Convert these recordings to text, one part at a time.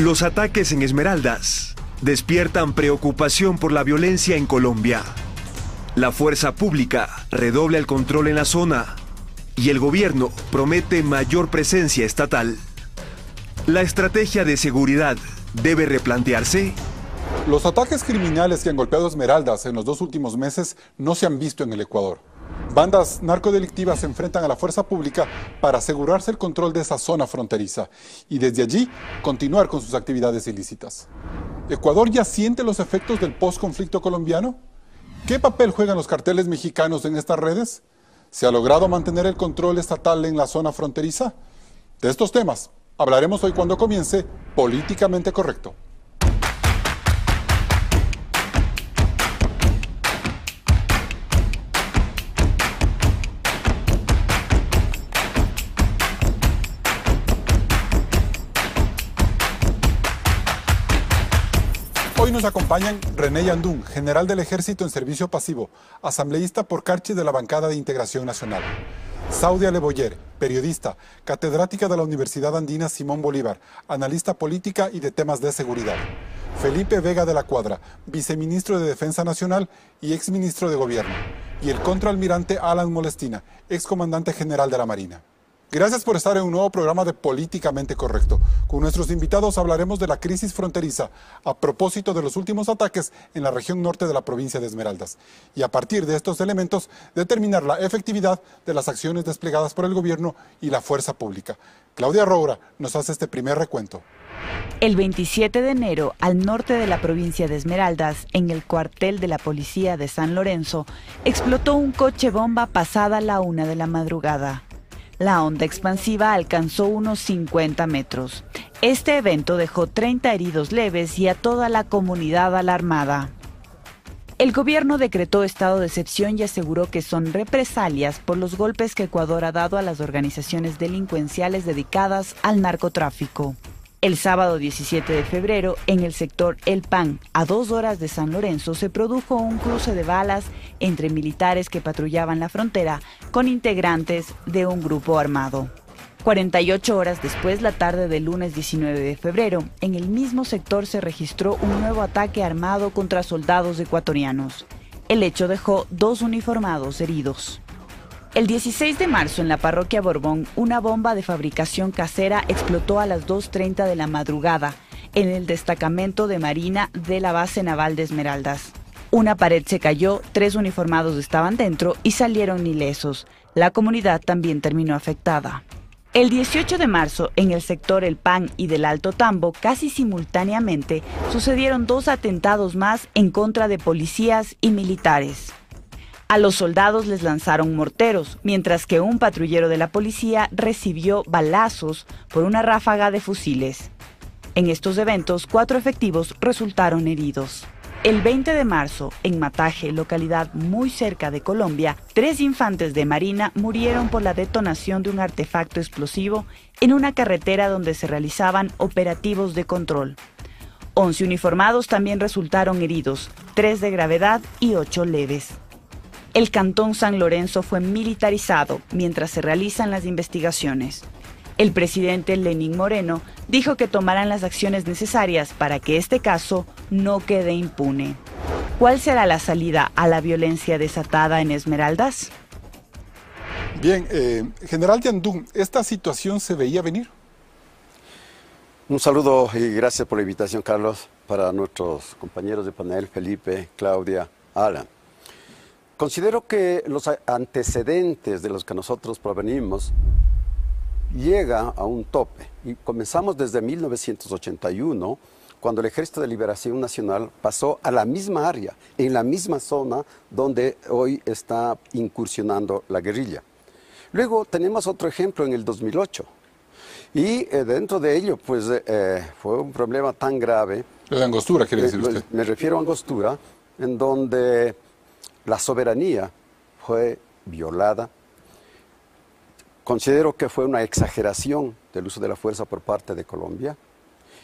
Los ataques en Esmeraldas despiertan preocupación por la violencia en Colombia. La fuerza pública redobla el control en la zona y el gobierno promete mayor presencia estatal. ¿La estrategia de seguridad debe replantearse? Los ataques criminales que han golpeado Esmeraldas en los 2 últimos meses no se han visto en el Ecuador. Bandas narcodelictivas se enfrentan a la fuerza pública para asegurarse el control de esa zona fronteriza y desde allí continuar con sus actividades ilícitas. ¿Ecuador ya siente los efectos del postconflicto colombiano? ¿Qué papel juegan los carteles mexicanos en estas redes? ¿Se ha logrado mantener el control estatal en la zona fronteriza? De estos temas hablaremos hoy cuando comience Políticamente Correcto. Hoy nos acompañan René Yandún, general del Ejército en servicio pasivo, asambleísta por Carchi de la Bancada de Integración Nacional. Saudia Leboyer, periodista, catedrática de la Universidad Andina Simón Bolívar, analista política y de temas de seguridad. Felipe Vega de la Cuadra, viceministro de Defensa Nacional y exministro de Gobierno. Y el contraalmirante Alan Molestina, excomandante general de la Marina. Gracias por estar en un nuevo programa de Políticamente Correcto. Con nuestros invitados hablaremos de la crisis fronteriza a propósito de los últimos ataques en la región norte de la provincia de Esmeraldas. Y a partir de estos elementos, determinar la efectividad de las acciones desplegadas por el gobierno y la fuerza pública. Claudia Roura nos hace este primer recuento. El 27 de enero, al norte de la provincia de Esmeraldas, en el cuartel de la policía de San Lorenzo, explotó un coche bomba pasada la 1 de la madrugada. La onda expansiva alcanzó unos 50 metros. Este evento dejó 30 heridos leves y a toda la comunidad alarmada. El gobierno decretó estado de excepción y aseguró que son represalias por los golpes que Ecuador ha dado a las organizaciones delincuenciales dedicadas al narcotráfico. El sábado 17 de febrero, en el sector El Pan, a 2 horas de San Lorenzo, se produjo un cruce de balas entre militares que patrullaban la frontera con integrantes de un grupo armado. 48 horas después, la tarde del lunes 19 de febrero, en el mismo sector se registró un nuevo ataque armado contra soldados ecuatorianos. El hecho dejó 2 uniformados heridos. El 16 de marzo, en la parroquia Borbón, una bomba de fabricación casera explotó a las 2:30 de la madrugada en el destacamento de Marina de la base naval de Esmeraldas. Una pared se cayó, 3 uniformados estaban dentro y salieron ilesos. La comunidad también terminó afectada. El 18 de marzo, en el sector El Pan y del Alto Tambo, casi simultáneamente, sucedieron 2 atentados más en contra de policías y militares. A los soldados les lanzaron morteros, mientras que un patrullero de la policía recibió balazos por una ráfaga de fusiles. En estos eventos, 4 efectivos resultaron heridos. El 20 de marzo, en Mataje, localidad muy cerca de Colombia, 3 infantes de Marina murieron por la detonación de un artefacto explosivo en una carretera donde se realizaban operativos de control. 11 uniformados también resultaron heridos, 3 de gravedad y 8 leves. El cantón San Lorenzo fue militarizado mientras se realizan las investigaciones. El presidente Lenín Moreno dijo que tomarán las acciones necesarias para que este caso no quede impune. ¿Cuál será la salida a la violencia desatada en Esmeraldas? Bien, general Yandún, ¿esta situación se veía venir? Un saludo y gracias por la invitación, Carlos, para nuestros compañeros de panel, Felipe, Claudia, Alan. Considero que los antecedentes de los que nosotros provenimos llega a un tope. Y comenzamos desde 1981, cuando el Ejército de Liberación Nacional pasó a la misma área, en la misma zona donde hoy está incursionando la guerrilla. Luego tenemos otro ejemplo en el 2008. Y dentro de ello, pues, fue un problema tan grave. La Angostura, quiere decir usted. Me refiero a Angostura, en donde la soberanía fue violada. Considero que fue una exageración del uso de la fuerza por parte de Colombia.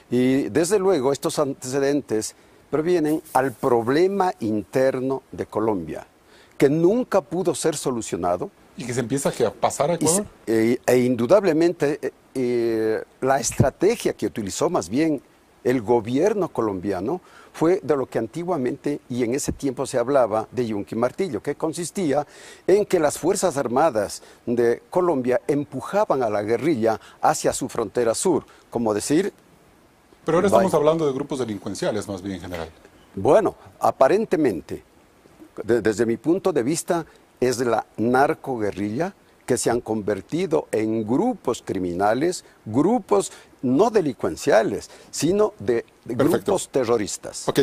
Y desde luego estos antecedentes provienen al problema interno de Colombia, que nunca pudo ser solucionado. ¿Y que se empieza a pasar a Ecuador? E indudablemente la estrategia que utilizó más bien el gobierno colombiano fue de lo que antiguamente y en ese tiempo se hablaba de yunque y martillo, que consistía en que las Fuerzas Armadas de Colombia empujaban a la guerrilla hacia su frontera sur, como decir... Pero ahora estamos hablando de grupos delincuenciales más bien en general. Bueno, aparentemente, desde mi punto de vista, es la narcoguerrilla que se han convertido en grupos criminales, grupos no delincuenciales, sino de grupos terroristas. Ok.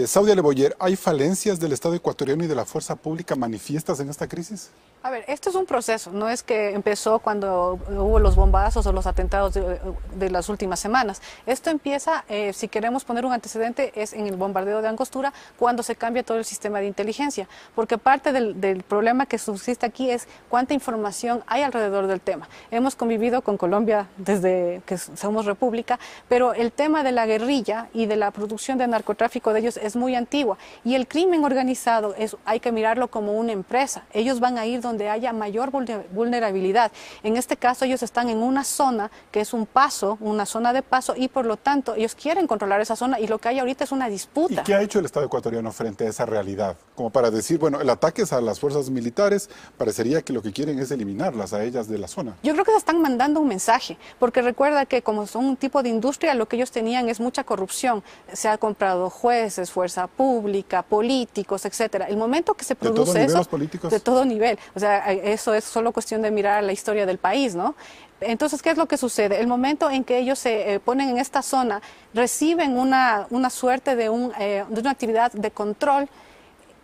Saudia Leboyer, ¿hay falencias del Estado ecuatoriano y de la fuerza pública manifiestas en esta crisis? A ver, esto es un proceso, no es que empezó cuando hubo los bombazos o los atentados de las últimas semanas. Esto empieza, si queremos poner un antecedente, es en el bombardeo de Angostura, cuando se cambia todo el sistema de inteligencia, porque parte del problema que subsiste aquí es cuánta información hay alrededor del tema. Hemos convivido con Colombia desde que somos república, pero el tema de la guerrilla y de la producción de narcotráfico de ellos es muy antigua, y el crimen organizado hay que mirarlo como una empresa. Ellos van a ir donde haya mayor vulnerabilidad. En este caso ellos están en una zona que es un paso, una zona de paso, y por lo tanto ellos quieren controlar esa zona, y lo que hay ahorita es una disputa. ¿Y qué ha hecho el Estado ecuatoriano frente a esa realidad? Como para decir, bueno, el ataque es a las fuerzas militares, parecería que lo que quieren es eliminarlas a ellas de la zona. Yo creo que se están mandando un mensaje, porque recuerda que como son un tipo de industria, lo que ellos tenían es mucha corrupción. Se ha comprado jueces, fuerza pública, políticos, etcétera. El momento que se produce ¿De todo nivel eso, los políticos? De todo nivel. O sea, eso es solo cuestión de mirar la historia del país, ¿no? Entonces, ¿qué es lo que sucede? El momento en que ellos se ponen en esta zona, reciben una suerte de una actividad de control,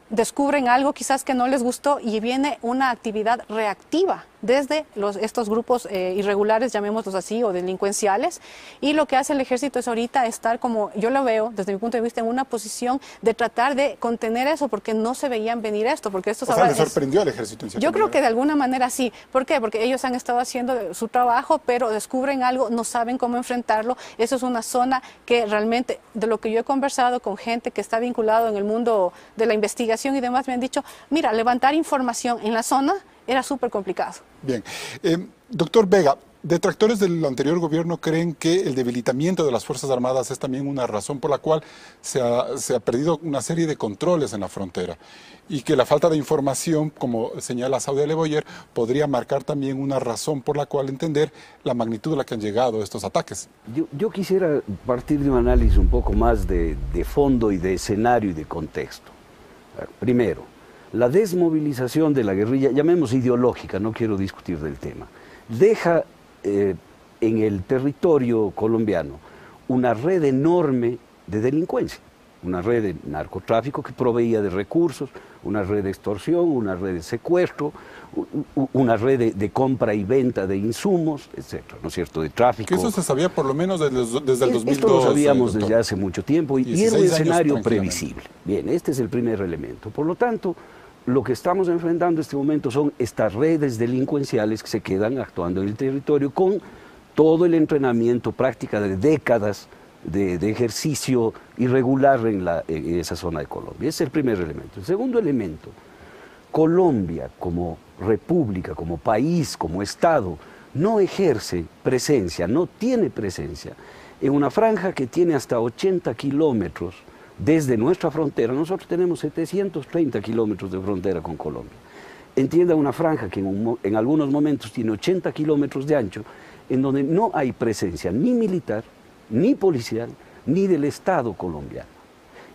descubren algo quizás que no les gustó y viene una actividad reactiva desde estos grupos irregulares, llamémoslos así, o delincuenciales, y lo que hace el ejército es ahorita estar, como yo lo veo desde mi punto de vista, en una posición de tratar de contener eso, porque no se veían venir esto, porque esto... O sea, ¿le sorprendió al ejército? Yo creo que de alguna manera sí. ¿Por qué? Porque ellos han estado haciendo su trabajo, pero descubren algo, no saben cómo enfrentarlo. Eso es una zona que realmente, de lo que yo he conversado con gente que está vinculado en el mundo de la investigación y demás, me han dicho, mira, levantar información en la zona era súper complicado. Bien. Doctor Vega, detractores del anterior gobierno creen que el debilitamiento de las Fuerzas Armadas es también una razón por la cual se ha perdido una serie de controles en la frontera, y que la falta de información, como señala Saudia Leboyer, podría marcar también una razón por la cual entender la magnitud a la que han llegado estos ataques. Yo quisiera partir de un análisis un poco más de fondo y de escenario y de contexto. Primero, la desmovilización de la guerrilla, llamemos ideológica, no quiero discutir del tema, deja en el territorio colombiano una red enorme de delincuencia, una red de narcotráfico que proveía de recursos, una red de extorsión, una red de secuestro, una red de compra y venta de insumos, etcétera, ¿no es cierto?, de tráfico. Que eso se sabía por lo menos desde el 2002. Esto lo sabíamos desde hace mucho tiempo y era un escenario previsible. Bien, este es el primer elemento. Por lo tanto, lo que estamos enfrentando en este momento son estas redes delincuenciales que se quedan actuando en el territorio con todo el entrenamiento, práctica de décadas de ejercicio irregular en esa zona de Colombia. Ese es el primer elemento. El segundo elemento, Colombia como república, como país, como Estado, no ejerce presencia, no tiene presencia en una franja que tiene hasta 80 kilómetros desde nuestra frontera. Nosotros tenemos 730 kilómetros de frontera con Colombia. Entienda, una franja que en algunos momentos tiene 80 kilómetros de ancho, en donde no hay presencia ni militar, ni policial, ni del Estado colombiano.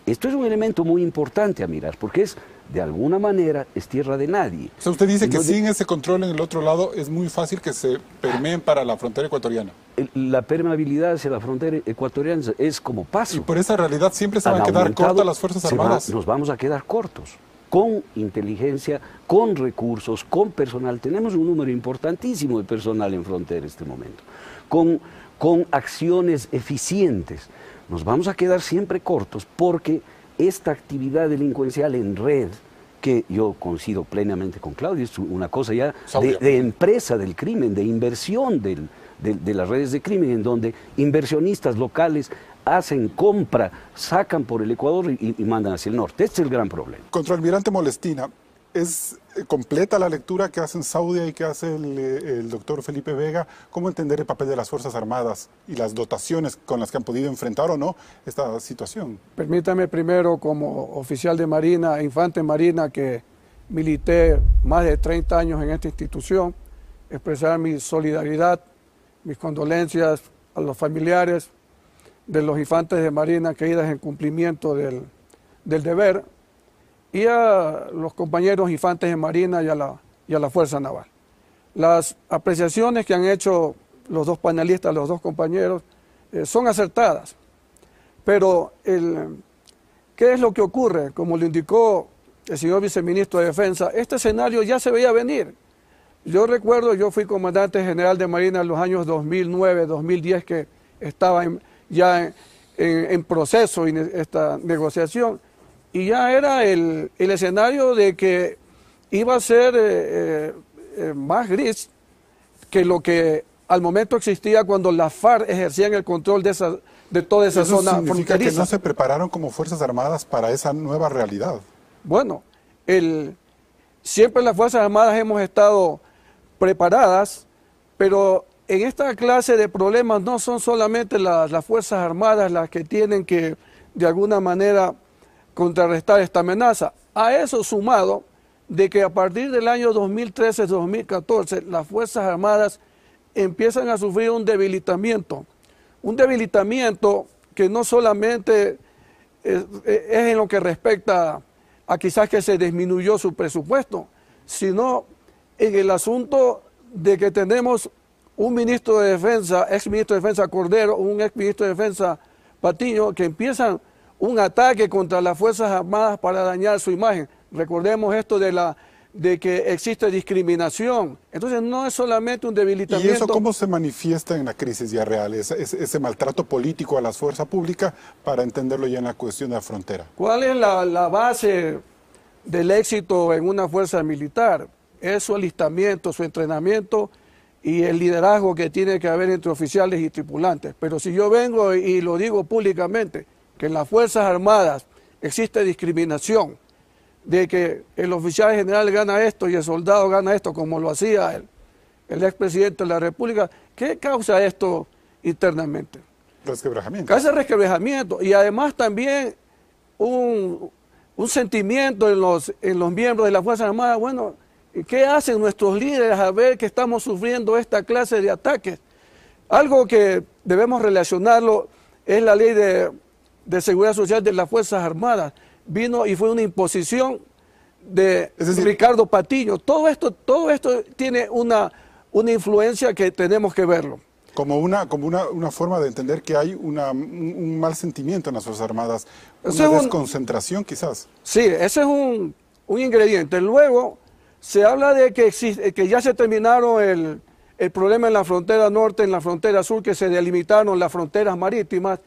Esto es un elemento muy importante a mirar, porque de alguna manera, es tierra de nadie. O sea, usted dice que sin ese control en el otro lado es muy fácil que se permeen para la frontera ecuatoriana. La permeabilidad hacia la frontera ecuatoriana es como paso. Y por esa realidad siempre se van a quedar cortas las Fuerzas Armadas. Nos vamos a quedar cortos, con inteligencia, con recursos, con personal. Tenemos un número importantísimo de personal en frontera en este momento, con acciones eficientes. Nos vamos a quedar siempre cortos porque esta actividad delincuencial en red, que yo coincido plenamente con Claudio, es una cosa ya de empresa del crimen, de inversión de las redes de crimen, en donde inversionistas locales hacen compra, sacan por el Ecuador y mandan hacia el norte. Este es el gran problema. Contraalmirante Molestina, ¿Es completa la lectura que hacen Saudia y que hace el doctor Felipe Vega? ¿Cómo entender el papel de las Fuerzas Armadas y las dotaciones con las que han podido enfrentar o no esta situación? Permítame primero, como oficial de Marina, infante Marina, que milité más de 30 años en esta institución, expresar mi solidaridad, mis condolencias a los familiares de los infantes de Marina caídas en cumplimiento del deber, y a los compañeros infantes de Marina y a la Fuerza Naval. Las apreciaciones que han hecho los dos panelistas, los dos compañeros, son acertadas. Pero, ¿qué es lo que ocurre? Como lo indicó el señor viceministro de Defensa, este escenario ya se veía venir. Yo recuerdo, yo fui comandante general de Marina en los años 2009, 2010, que estaba ya en proceso esta negociación. Y ya era el escenario de que iba a ser más gris que lo que al momento existía cuando las FARC ejercían el control de toda esa zona fronteriza. ¿Eso significa que no se prepararon como Fuerzas Armadas para esa nueva realidad? Bueno, siempre las Fuerzas Armadas hemos estado preparadas, pero en esta clase de problemas no son solamente las Fuerzas Armadas las que tienen que, de alguna manera, contrarrestar esta amenaza. A eso sumado de que a partir del año 2013-2014 las Fuerzas Armadas empiezan a sufrir un debilitamiento que no solamente es en lo que respecta a quizás que se disminuyó su presupuesto, sino en el asunto de que tenemos un ministro de Defensa, ex ministro de Defensa Cordero, un ex ministro de Defensa Patiño, que empiezan un ataque contra las Fuerzas Armadas para dañar su imagen. Recordemos esto de que existe discriminación. Entonces no es solamente un debilitamiento. ¿Y eso cómo se manifiesta en la crisis ya real? Ese maltrato político a las fuerzas públicas, para entenderlo ya en la cuestión de la frontera. ¿Cuál es la base del éxito en una fuerza militar? Es su alistamiento, su entrenamiento y el liderazgo que tiene que haber entre oficiales y tripulantes. Pero si yo vengo y lo digo públicamente, que en las Fuerzas Armadas existe discriminación, de que el oficial general gana esto y el soldado gana esto, como lo hacía el expresidente de la República, ¿qué causa esto internamente? Resquebrajamiento. Causa resquebrajamiento y además también un sentimiento en los miembros de las Fuerzas Armadas. Bueno, ¿qué hacen nuestros líderes al ver que estamos sufriendo esta clase de ataques? Algo que debemos relacionarlo es la ley de seguridad social de las Fuerzas Armadas. Vino y fue una imposición de Ricardo Patiño. Todo esto tiene una influencia que tenemos que verlo. Como una forma de entender que hay un mal sentimiento en las Fuerzas Armadas, una desconcentración quizás. Sí, ese es un ingrediente. Luego se habla de que ya se terminaron el problema en la frontera norte, en la frontera sur, que se delimitaron las fronteras marítimas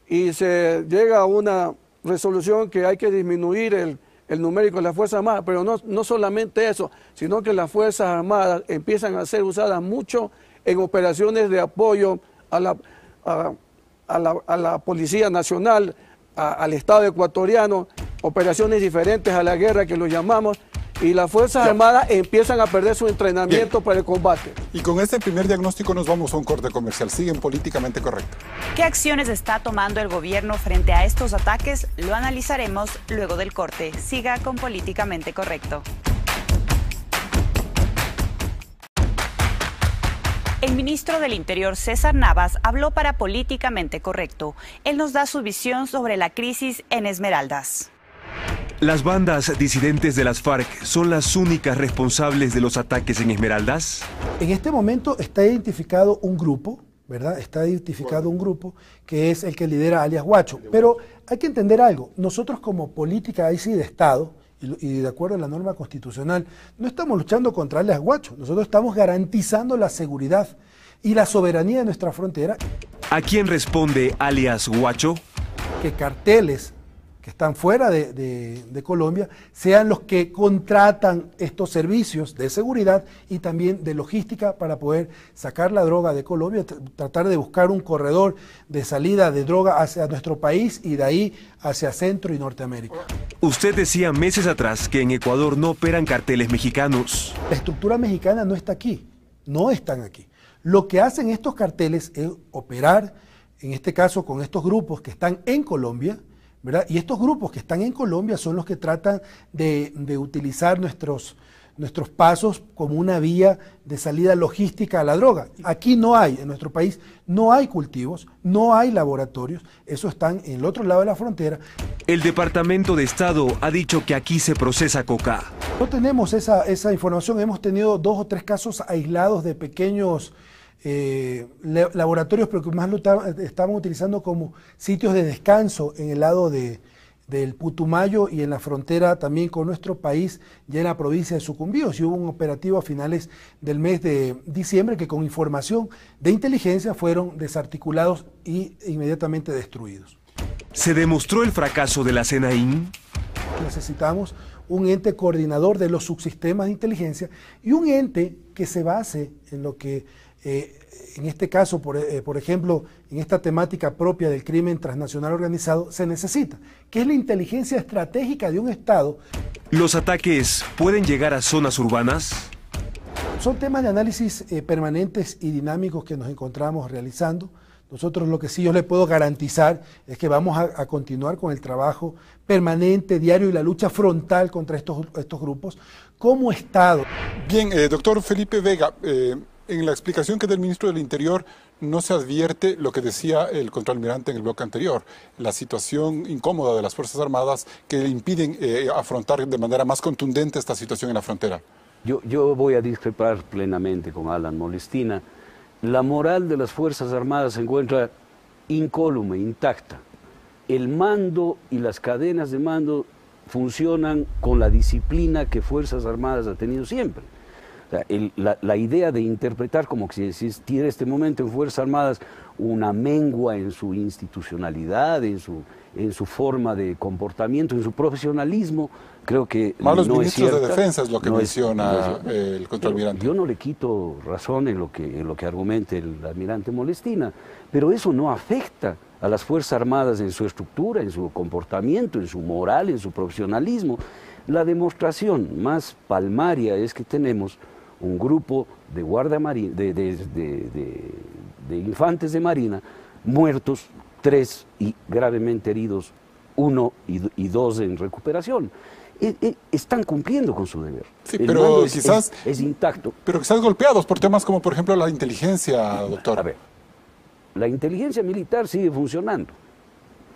y se llega a una resolución que hay que disminuir el numérico de las Fuerzas Armadas, pero no solamente eso, sino que las Fuerzas Armadas empiezan a ser usadas mucho en operaciones de apoyo a la Policía Nacional, al Estado ecuatoriano, operaciones diferentes a la guerra que lo llamamos, y las Fuerzas Armadas empiezan a perder su entrenamiento para el combate. Y con este primer diagnóstico nos vamos a un corte comercial. Siguen Políticamente Correcto. ¿Qué acciones está tomando el gobierno frente a estos ataques? Lo analizaremos luego del corte. Siga con Políticamente Correcto. El ministro del Interior, César Navas, habló para Políticamente Correcto. Él nos da su visión sobre la crisis en Esmeraldas. ¿Las bandas disidentes de las FARC son las únicas responsables de los ataques en Esmeraldas? En este momento está identificado un grupo, ¿verdad? Está identificado un grupo que es el que lidera alias Huacho. Pero hay que entender algo. Nosotros como política ahí sí de Estado, y de acuerdo a la norma constitucional, no estamos luchando contra alias Huacho. Nosotros estamos garantizando la seguridad y la soberanía de nuestra frontera. ¿A quién responde alias Huacho? Que carteles que están fuera de Colombia sean los que contratan estos servicios de seguridad y también de logística para poder sacar la droga de Colombia, tratar de buscar un corredor de salida de droga hacia nuestro país y de ahí hacia Centro y Norteamérica. Usted decía meses atrás que en Ecuador no operan carteles mexicanos. La estructura mexicana no está aquí, no están aquí. Lo que hacen estos carteles es operar, en este caso con estos grupos que están en Colombia, ¿verdad? Y estos grupos que están en Colombia son los que tratan de utilizar nuestros pasos como una vía de salida logística a la droga. Aquí no hay, en nuestro país, no hay cultivos, no hay laboratorios, eso están en el otro lado de la frontera. El Departamento de Estado ha dicho que aquí se procesa coca. No tenemos esa información, hemos tenido 2 o 3 casos aislados de pequeños laboratorios, pero que más lo estaban utilizando como sitios de descanso en el lado del Putumayo y en la frontera también con nuestro país, ya en la provincia de Sucumbíos. Y hubo un operativo a finales del mes de diciembre que con información de inteligencia fueron desarticulados y inmediatamente destruidos. ¿Se demostró el fracaso de la SENAIN? Necesitamos un ente coordinador de los subsistemas de inteligencia y un ente que se base en lo que en este caso, por ejemplo, en esta temática propia del crimen transnacional organizado, se necesita, que es la inteligencia estratégica de un Estado. ¿Los ataques pueden llegar a zonas urbanas? Son temas de análisis permanentes y dinámicos que nos encontramos realizando. Nosotros lo que sí yo le puedo garantizar es que vamos a continuar con el trabajo permanente, diario y la lucha frontal contra estos grupos como Estado. Bien, doctor Felipe Vega, en la explicación que del ministro del Interior no se advierte lo que decía el contraalmirante en el bloque anterior, la situación incómoda de las Fuerzas Armadas que le impiden afrontar de manera más contundente esta situación en la frontera. Yo voy a discrepar plenamente con Alan Molestina. La moral de las Fuerzas Armadas se encuentra incólume, intacta. El mando y las cadenas de mando funcionan con la disciplina que Fuerzas Armadas ha tenido siempre. O sea, la idea de interpretar como que si existiera este momento en Fuerzas Armadas una mengua en su institucionalidad, en su forma de comportamiento, en su profesionalismo, creo que malos no ministros es cierta. de defensa es lo que menciona el contraalmirante. Yo no le quito razón en lo que argumente el almirante Molestina, pero eso no afecta a las Fuerzas Armadas en su estructura, en su comportamiento, en su moral, en su profesionalismo. La demostración más palmaria es que tenemos un grupo de de infantes de marina muertos, 3 y gravemente heridos, 1 y 2 en recuperación. Están cumpliendo con su deber. Sí, pero quizás es intacto. Pero quizás golpeados por temas como, por ejemplo, la inteligencia, doctor. A ver, la inteligencia militar sigue funcionando.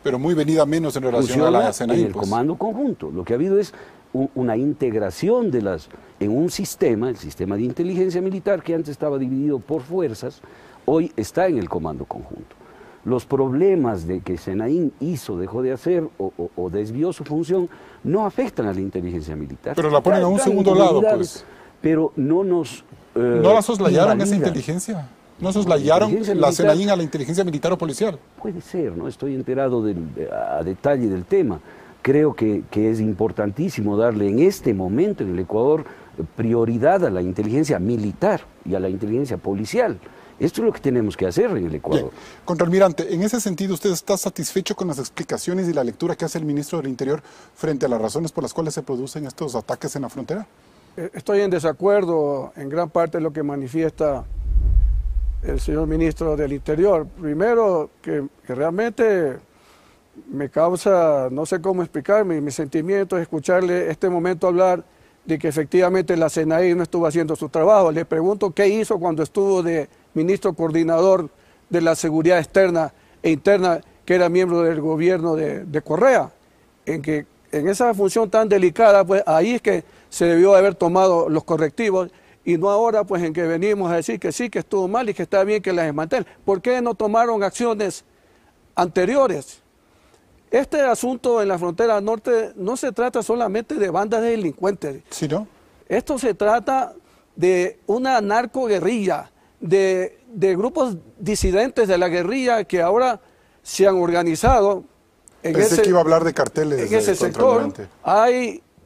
Pero muy venida menos en relación a la SENAIN. En el comando conjunto. Lo que ha habido es una integración en un sistema, el sistema de inteligencia militar, que antes estaba dividido por fuerzas, hoy está en el comando conjunto. Los problemas de que SENAIN dejó de hacer o desvió su función no afectan a la inteligencia militar. Pero la ponen a un segundo lado, pues. Pero no nos ¿no la soslayaron esa inteligencia? ¿No soslayaron la SENAIN a la inteligencia militar o policial? Puede ser, no estoy enterado a detalle del tema. Creo que es importantísimo darle en este momento en el Ecuador prioridad a la inteligencia militar y a la inteligencia policial. Esto es lo que tenemos que hacer en el Ecuador. Bien. Contraalmirante, en ese sentido, ¿usted está satisfecho con las explicaciones y la lectura que hace el ministro del Interior frente a las razones por las cuales se producen estos ataques en la frontera? Estoy en desacuerdo en gran parte de lo que manifiesta el señor ministro del Interior. Primero, que realmente me causa, no sé cómo explicarme, mi sentimiento es escucharle este momento hablar de que efectivamente la SENAIN no estuvo haciendo su trabajo. Le pregunto qué hizo cuando estuvo de ministro coordinador de la seguridad externa e interna, que era miembro del gobierno de Correa, en que en esa función tan delicada, pues ahí es que se debió haber tomado los correctivos, y no ahora pues en que venimos a decir que sí, que estuvo mal y que está bien que las desmantelen. ¿Por qué no tomaron acciones anteriores? Este asunto en la frontera norte no se trata solamente de bandas de delincuentes. ¿Sí, no? Esto se trata de una narcoguerrilla, de grupos disidentes de la guerrilla que ahora se han organizado. Pensé que iba a hablar de carteles. En ese sector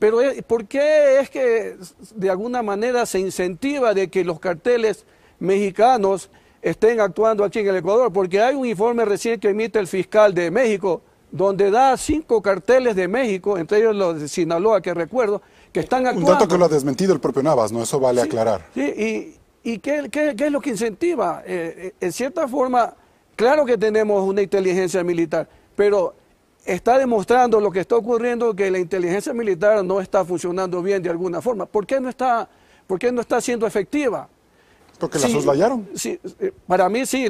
pero ¿por qué es que de alguna manera se incentiva de que los carteles mexicanos estén actuando aquí en el Ecuador? Porque hay un informe recién que emite el fiscal de México, donde da 5 carteles de México, entre ellos los de Sinaloa, que recuerdo, que están actuando. Un dato que lo ha desmentido el propio Navas, ¿no? Eso vale aclarar. Sí, ¿y qué es lo que incentiva? En cierta forma, claro que tenemos una inteligencia militar, pero está demostrando lo que está ocurriendo, que la inteligencia militar no está funcionando bien de alguna forma. ¿Por qué no está siendo efectiva? Porque la soslayaron. Sí, para mí sí.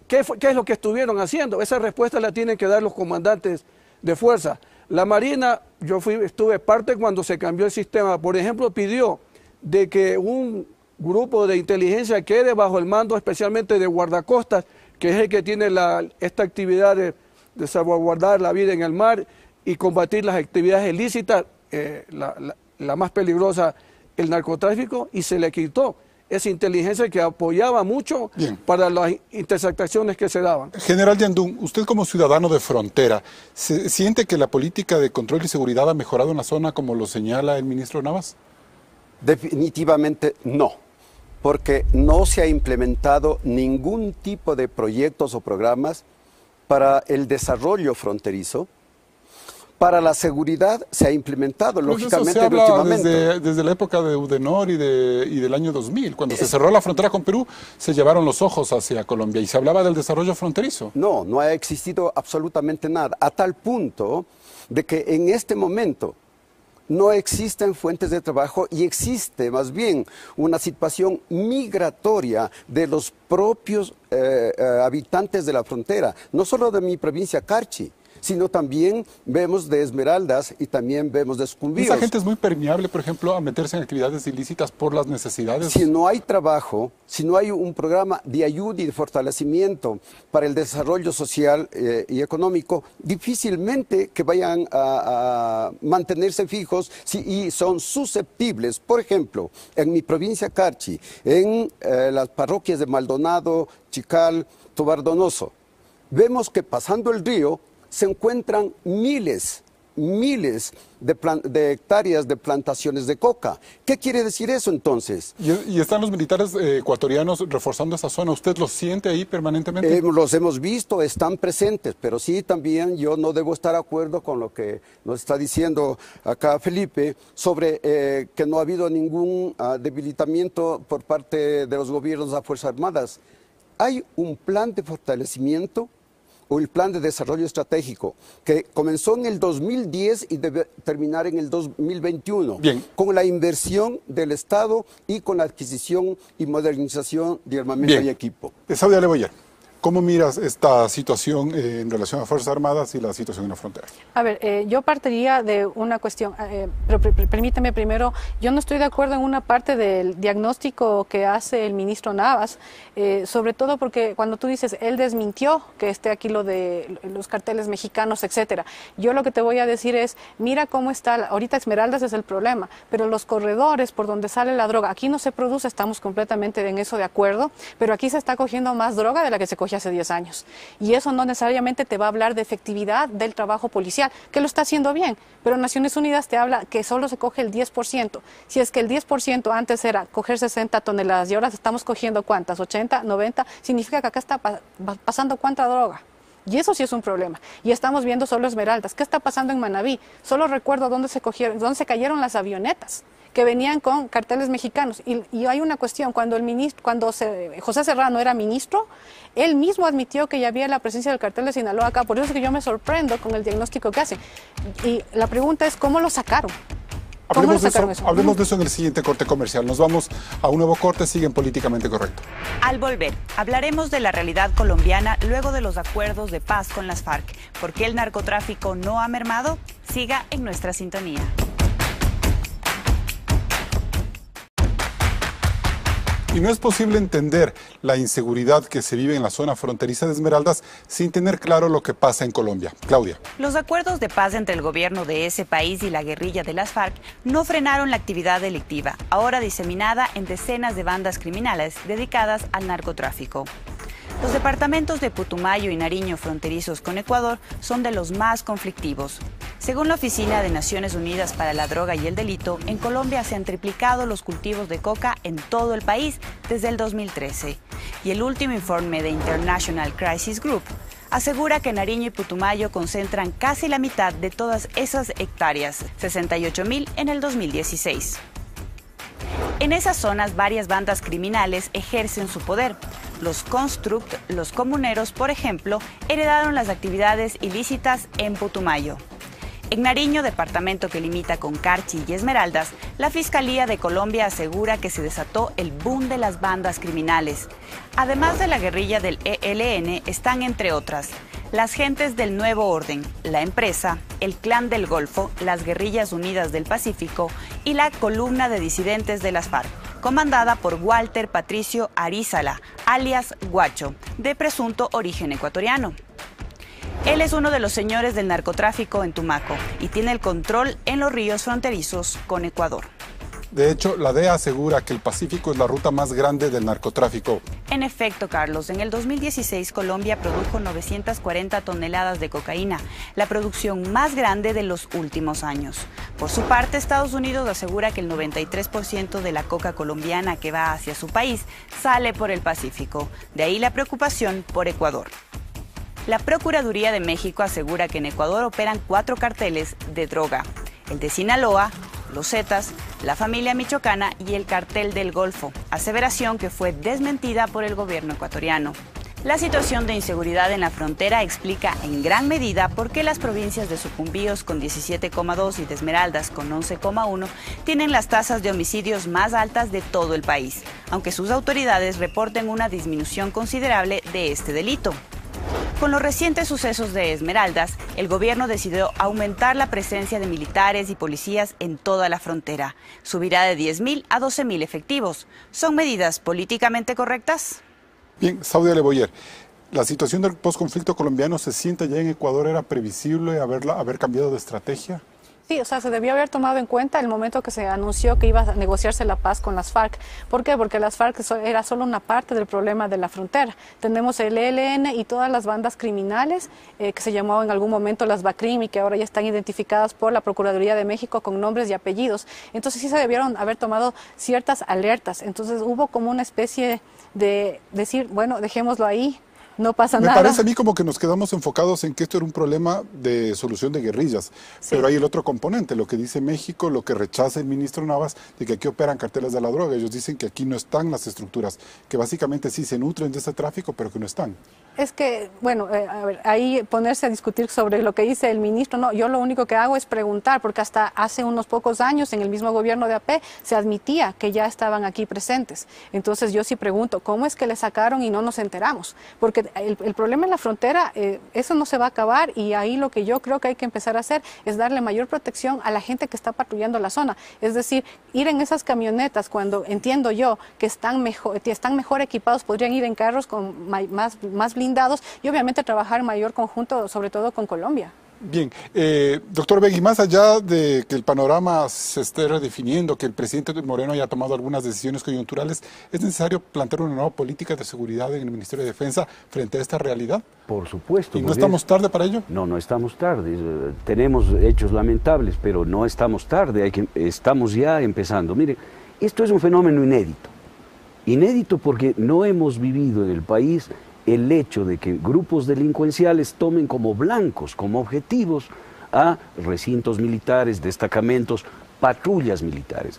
¿Qué es lo que estuvieron haciendo? Esa respuesta la tienen que dar los comandantes de fuerza. La Marina, estuve parte cuando se cambió el sistema. Por ejemplo, pidió de que un grupo de inteligencia quede bajo el mando especialmente de guardacostas, que es el que tiene esta actividad de salvaguardar la vida en el mar y combatir las actividades ilícitas, la más peligrosa, el narcotráfico, y se le quitó esa inteligencia que apoyaba mucho para las intersecciones que se daban. General Yandún, usted como ciudadano de frontera, ¿siente que la política de control y seguridad ha mejorado en la zona como lo señala el ministro Navas? Definitivamente no, porque no se ha implementado ningún tipo de proyectos o programas para el desarrollo fronterizo. Para la seguridad se ha implementado, lógicamente, eso se habla desde la época de Udenor y del año 2000. Cuando se cerró la frontera con Perú, se llevaron los ojos hacia Colombia y se hablaba del desarrollo fronterizo. No ha existido absolutamente nada, a tal punto de que en este momento no existen fuentes de trabajo y existe más bien una situación migratoria de los propios habitantes de la frontera, no solo de mi provincia, Carchi, sino también vemos de Esmeraldas y también vemos de Sucumbíos. Esa gente es muy permeable, por ejemplo, a meterse en actividades ilícitas por las necesidades. Si no hay trabajo, si no hay un programa de ayuda y de fortalecimiento para el desarrollo social y económico, difícilmente que vayan a mantenerse fijos y son susceptibles. Por ejemplo, en mi provincia Carchi, en las parroquias de Maldonado, Chical, Tovar Donoso, vemos que pasando el río se encuentran miles de hectáreas de plantaciones de coca. ¿Qué quiere decir eso entonces? ¿Y están los militares ecuatorianos reforzando esa zona? ¿Usted los siente ahí permanentemente? Los hemos visto, están presentes, pero sí también yo no debo estar de acuerdo con lo que nos está diciendo acá Felipe sobre que no ha habido ningún debilitamiento por parte de los gobiernos de las Fuerzas Armadas. Hay un plan de fortalecimiento o el plan de desarrollo estratégico, que comenzó en el 2010 y debe terminar en el 2021, con la inversión del Estado y con la adquisición y modernización de armamento y equipo. Saudia Leboyer, ¿cómo miras esta situación en relación a Fuerzas Armadas y la situación en la frontera? A ver, yo partiría de una cuestión, pero permíteme primero, yo no estoy de acuerdo en una parte del diagnóstico que hace el ministro Navas, sobre todo porque cuando tú dices, él desmintió que esté aquí lo de los carteles mexicanos, etcétera. Yo lo que te voy a decir es, mira cómo está, ahorita Esmeraldas es el problema, pero los corredores por donde sale la droga, aquí no se produce, estamos completamente en eso de acuerdo, pero aquí se está cogiendo más droga de la que se cogió hace 10 años. Y eso no necesariamente te va a hablar de efectividad del trabajo policial, que lo está haciendo bien, pero Naciones Unidas te habla que solo se coge el 10%. Si es que el 10% antes era coger 60 toneladas y ahora estamos cogiendo ¿cuántas? 80, 90, significa que acá está pasando cuánta droga. Y eso sí es un problema. Y estamos viendo solo Esmeraldas. ¿Qué está pasando en Manabí? Solo recuerdo dónde se cayeron las avionetas que venían con carteles mexicanos. Y hay una cuestión, cuando José Serrano era ministro, él mismo admitió que ya había la presencia del cartel de Sinaloa acá. Por eso es que yo me sorprendo con el diagnóstico que hacen. Y la pregunta es, ¿cómo lo sacaron? Hablemos de eso en el siguiente corte comercial. Nos vamos a un nuevo corte, siguen Políticamente Correcto. Al volver, hablaremos de la realidad colombiana luego de los acuerdos de paz con las FARC. ¿Por qué el narcotráfico no ha mermado? Siga en nuestra sintonía. Y no es posible entender la inseguridad que se vive en la zona fronteriza de Esmeraldas sin tener claro lo que pasa en Colombia. Claudia. Los acuerdos de paz entre el gobierno de ese país y la guerrilla de las FARC no frenaron la actividad delictiva, ahora diseminada en decenas de bandas criminales dedicadas al narcotráfico. Los departamentos de Putumayo y Nariño, fronterizos con Ecuador, son de los más conflictivos. Según la Oficina de Naciones Unidas para la Droga y el Delito, en Colombia se han triplicado los cultivos de coca en todo el país desde el 2013. Y el último informe de International Crisis Group asegura que Nariño y Putumayo concentran casi la mitad de todas esas hectáreas, 68.000 en el 2016. En esas zonas, varias bandas criminales ejercen su poder. Los Construct, los comuneros, por ejemplo, heredaron las actividades ilícitas en Putumayo. En Nariño, departamento que limita con Carchi y Esmeraldas, la Fiscalía de Colombia asegura que se desató el boom de las bandas criminales. Además de la guerrilla del ELN, están entre otras las gentes del Nuevo Orden, la Empresa, el Clan del Golfo, las Guerrillas Unidas del Pacífico y la columna de disidentes de las FARC, comandada por Walter Patricio Arízala, alias Guacho, de presunto origen ecuatoriano. Él es uno de los señores del narcotráfico en Tumaco y tiene el control en los ríos fronterizos con Ecuador. De hecho, la DEA asegura que el Pacífico es la ruta más grande del narcotráfico. En efecto, Carlos, en el 2016 Colombia produjo 940 toneladas de cocaína, la producción más grande de los últimos años. Por su parte, Estados Unidos asegura que el 93% de la coca colombiana que va hacia su país sale por el Pacífico. De ahí la preocupación por Ecuador. La Procuraduría de México asegura que en Ecuador operan 4 carteles de droga: el de Sinaloa, los Zetas, la familia michoacana y el cartel del Golfo, aseveración que fue desmentida por el gobierno ecuatoriano. La situación de inseguridad en la frontera explica en gran medida por qué las provincias de Sucumbíos con 17,2 y de Esmeraldas con 11,1 tienen las tasas de homicidios más altas de todo el país, aunque sus autoridades reporten una disminución considerable de este delito. Con los recientes sucesos de Esmeraldas, el gobierno decidió aumentar la presencia de militares y policías en toda la frontera. Subirá de 10.000 a 12.000 efectivos. ¿Son medidas políticamente correctas? Bien, Saudia Leboyer, ¿la situación del posconflicto colombiano se siente ya en Ecuador? ¿Era previsible haber cambiado de estrategia? Sí, o sea, se debió haber tomado en cuenta el momento que se anunció que iba a negociarse la paz con las FARC. ¿Por qué? Porque las FARC era solo una parte del problema de la frontera. Tenemos el ELN y todas las bandas criminales que se llamaban en algún momento las BACRIM y que ahora ya están identificadas por la Procuraduría de México con nombres y apellidos. Entonces sí se debieron haber tomado ciertas alertas. Entonces hubo como una especie de decir, bueno, dejémoslo ahí. No pasa nada. Me parece a mí como que nos quedamos enfocados en que esto era un problema de solución de guerrillas, sí. Pero hay el otro componente, lo que dice México, lo que rechaza el ministro Navas, de que aquí operan carteles de la droga. Ellos dicen que aquí no están las estructuras, que básicamente sí se nutren de ese tráfico, pero que no están. Es que, bueno, a ver, ahí ponerse a discutir sobre lo que dice el ministro, no, yo lo único que hago es preguntar, porque hasta hace unos pocos años en el mismo gobierno de AP se admitía que ya estaban aquí presentes. Entonces yo sí pregunto, ¿cómo es que le sacaron y no nos enteramos? Porque el problema en la frontera, eso no se va a acabar, y ahí lo que yo creo que hay que empezar a hacer es darle mayor protección a la gente que está patrullando la zona. Es decir, ir en esas camionetas cuando entiendo yo que están mejor equipados, podrían ir en carros con más blindados y obviamente trabajar en mayor conjunto, sobre todo con Colombia. Bien, doctor Begui, más allá de que el panorama se esté redefiniendo, que el presidente Moreno haya tomado algunas decisiones coyunturales, ¿es necesario plantear una nueva política de seguridad en el Ministerio de Defensa frente a esta realidad? Por supuesto. ¿Y no estamos tarde para ello? No, no estamos tarde. Tenemos hechos lamentables, pero no estamos tarde, estamos ya empezando. Mire, esto es un fenómeno inédito. Inédito porque no hemos vivido en el país el hecho de que grupos delincuenciales tomen como blancos, como objetivos, a recintos militares, destacamentos, patrullas militares.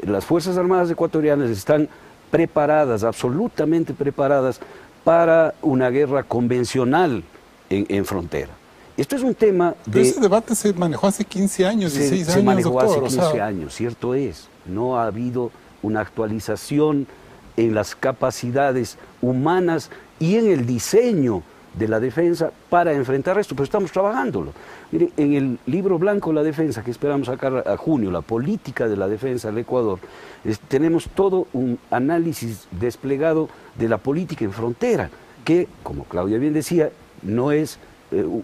Las Fuerzas Armadas ecuatorianas están preparadas, absolutamente preparadas, para una guerra convencional en frontera. Esto es un tema de... Pero ese debate se manejó hace 15 años, 16 años, se manejó doctor, hace 15 años, cierto es. No ha habido una actualización en las capacidades humanas y en el diseño de la defensa para enfrentar esto, pero estamos trabajándolo. Mire, en el libro blanco La Defensa, que esperamos sacar a junio, la política de la defensa del Ecuador, tenemos todo un análisis desplegado de la política en frontera, que, como Claudia bien decía, no es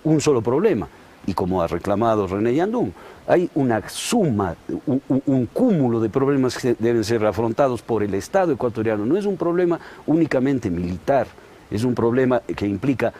un solo problema. Y como ha reclamado René Yandún, hay una suma, un cúmulo de problemas que deben ser afrontados por el Estado ecuatoriano. No es un problema únicamente militar, es un problema que implica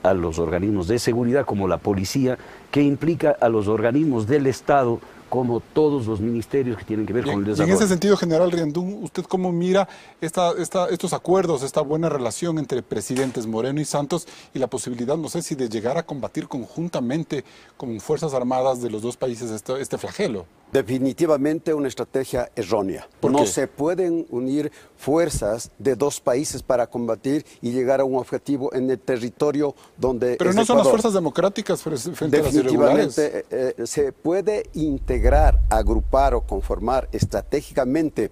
a los organismos de seguridad como la policía, que implica a los organismos del Estado como todos los ministerios que tienen que ver con el desarrollo. Y en ese sentido, general Riandún, ¿usted cómo mira estos acuerdos, esta buena relación entre presidentes Moreno y Santos y la posibilidad, no sé si de llegar a combatir conjuntamente con Fuerzas Armadas de los dos países este flagelo? Definitivamente una estrategia errónea. No se pueden unir fuerzas de dos países para combatir y llegar a un objetivo en el territorio donde... Pero no son las fuerzas democráticas frente a las irregulares. Definitivamente se puede integrar, agrupar o conformar estratégicamente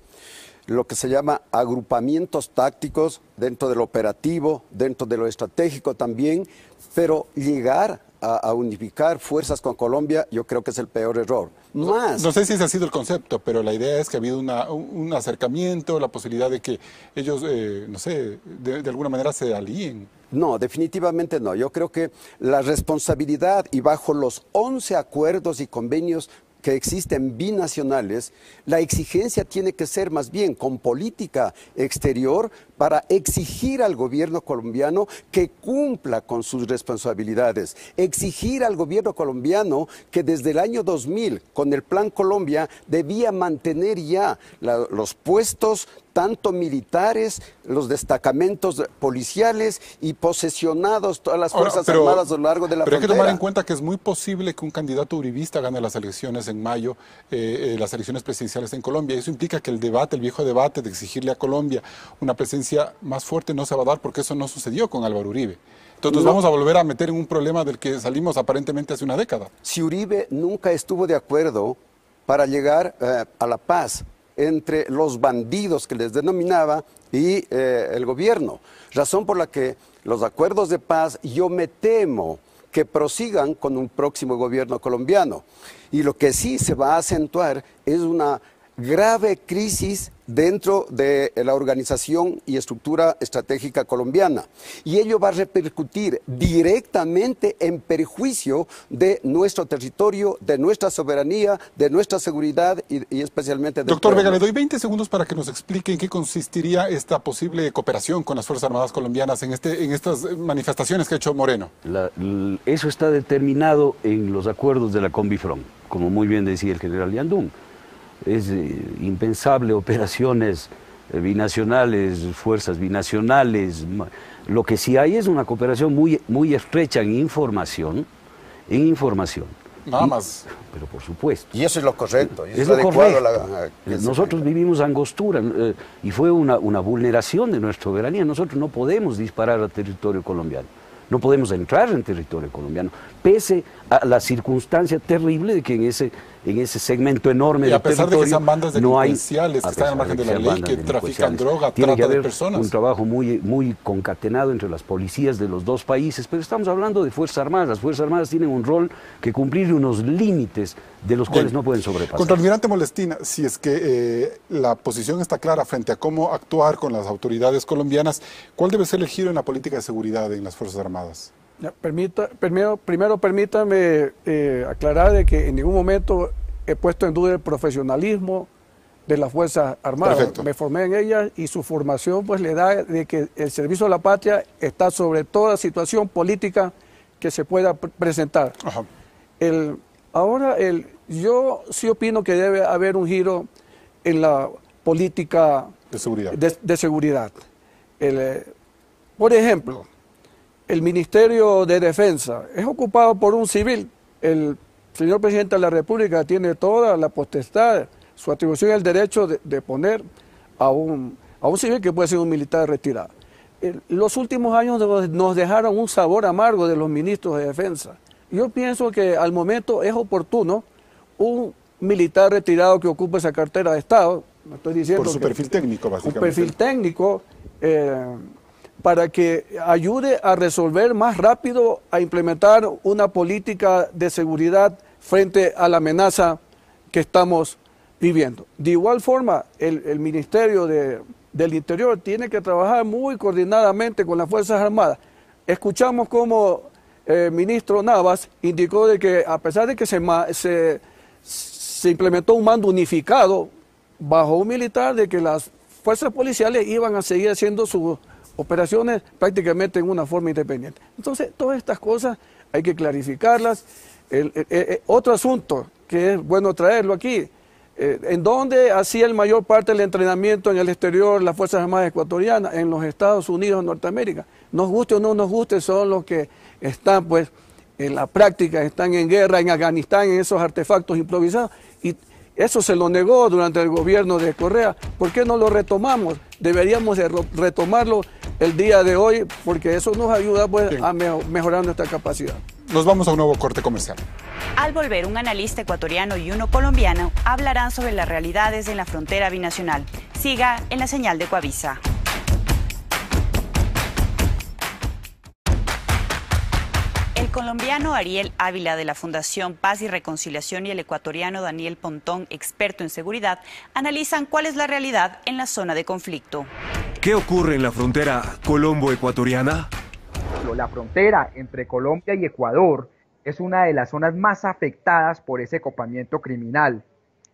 lo que se llama agrupamientos tácticos dentro del operativo, dentro de lo estratégico también, pero llegar a unificar fuerzas con Colombia, yo creo que es el peor error. No sé si ese ha sido el concepto, pero la idea es que ha habido un acercamiento, la posibilidad de que ellos, no sé, de alguna manera se alíen. No, definitivamente no. Yo creo que la responsabilidad y bajo los 11 acuerdos y convenios que existen binacionales, la exigencia tiene que ser más bien con política exterior para exigir al gobierno colombiano que cumpla con sus responsabilidades, exigir al gobierno colombiano que desde el año 2000, con el Plan Colombia, debía mantener ya los puestos tanto militares, los destacamentos policiales y posesionados todas las Fuerzas Armadas a lo largo de la frontera. Pero hay que tomar en cuenta que es muy posible que un candidato uribista gane las elecciones en mayo, las elecciones presidenciales en Colombia. Eso implica que el viejo debate de exigirle a Colombia una presencia más fuerte no se va a dar porque eso no sucedió con Álvaro Uribe. Entonces nos vamos a volver a meter en un problema del que salimos aparentemente hace una década. Si Uribe nunca estuvo de acuerdo para llegar a la paz entre los bandidos que les denominaba y el gobierno, razón por la que los acuerdos de paz yo me temo que prosigan con un próximo gobierno colombiano. Y lo que sí se va a acentuar es una grave crisis dentro de la organización y estructura estratégica colombiana. Y ello va a repercutir directamente en perjuicio de nuestro territorio, de nuestra soberanía, de nuestra seguridad y especialmente del Doctor pueblo. Vega, le doy 20 segundos para que nos explique en qué consistiría esta posible cooperación con las Fuerzas Armadas colombianas en estas manifestaciones que ha hecho Moreno. Eso está determinado en los acuerdos de la Combifront, como muy bien decía el general Riandún. Es impensable operaciones binacionales, fuerzas binacionales. Lo que sí hay es una cooperación muy estrecha en información. Nada más. Pero por supuesto. Y eso es lo correcto. Es lo correcto. Nosotros vivimos Angostura y fue una vulneración de nuestra soberanía. Nosotros no podemos disparar al territorio colombiano. No podemos entrar en territorio colombiano, pese a la circunstancia terrible de que en ese segmento enorme de territorio... Y a pesar de que sean bandas delincuenciales que están al margen de la ley, que trafican droga, trata de personas. Un trabajo muy concatenado entre las policías de los dos países, pero estamos hablando de Fuerzas Armadas. Las Fuerzas Armadas tienen un rol que cumplir y unos límites de los cuales no pueden sobrepasar. Contraalmirante Molestina, si es que la posición está clara frente a cómo actuar con las autoridades colombianas, ¿cuál debe ser el giro en la política de seguridad en las Fuerzas Armadas? Primero permítame aclarar de que en ningún momento he puesto en duda el profesionalismo de las Fuerzas Armadas. Perfecto. Me formé en ellas y su formación pues le da de que el servicio a la patria está sobre toda situación política que se pueda presentar. Ajá. Yo sí opino que debe haber un giro en la política de seguridad. De seguridad. Por ejemplo, el Ministerio de Defensa es ocupado por un civil. El señor presidente de la República tiene toda la potestad, su atribución y el derecho de poner a un civil que puede ser un militar retirado. Los últimos años nos dejaron un sabor amargo de los ministros de Defensa. Yo pienso que al momento es oportuno un militar retirado que ocupe esa cartera de Estado, no estoy diciendo por su perfil técnico, básicamente. Un perfil técnico para que ayude a resolver más rápido, a implementar una política de seguridad frente a la amenaza que estamos viviendo. De igual forma, el Ministerio del Interior tiene que trabajar muy coordinadamente con las Fuerzas Armadas. Escuchamos cómo el ministro Navas indicó de que a pesar de que se implementó un mando unificado bajo un militar, de que las fuerzas policiales iban a seguir haciendo sus operaciones prácticamente en una forma independiente. Entonces, todas estas cosas hay que clarificarlas. Otro asunto que es bueno traerlo aquí. ¿En dónde hacía el mayor parte del entrenamiento en el exterior las Fuerzas Armadas ecuatorianas? En los Estados Unidos de Norteamérica. Nos guste o no nos guste, son los que están pues en la práctica, están en guerra en Afganistán, en esos artefactos improvisados. Y eso se lo negó durante el gobierno de Correa. ¿Por qué no lo retomamos? Deberíamos de retomarlo el día de hoy, porque eso nos ayuda pues a mejorar nuestra capacidad. Nos vamos a un nuevo corte comercial. Al volver, un analista ecuatoriano y uno colombiano hablarán sobre las realidades en la frontera binacional. Siga en la señal de Coavisa. El colombiano Ariel Ávila de la Fundación Paz y Reconciliación y el ecuatoriano Daniel Pontón, experto en seguridad, analizan cuál es la realidad en la zona de conflicto. ¿Qué ocurre en la frontera colombo-ecuatoriana? La frontera entre Colombia y Ecuador es una de las zonas más afectadas por ese copamiento criminal.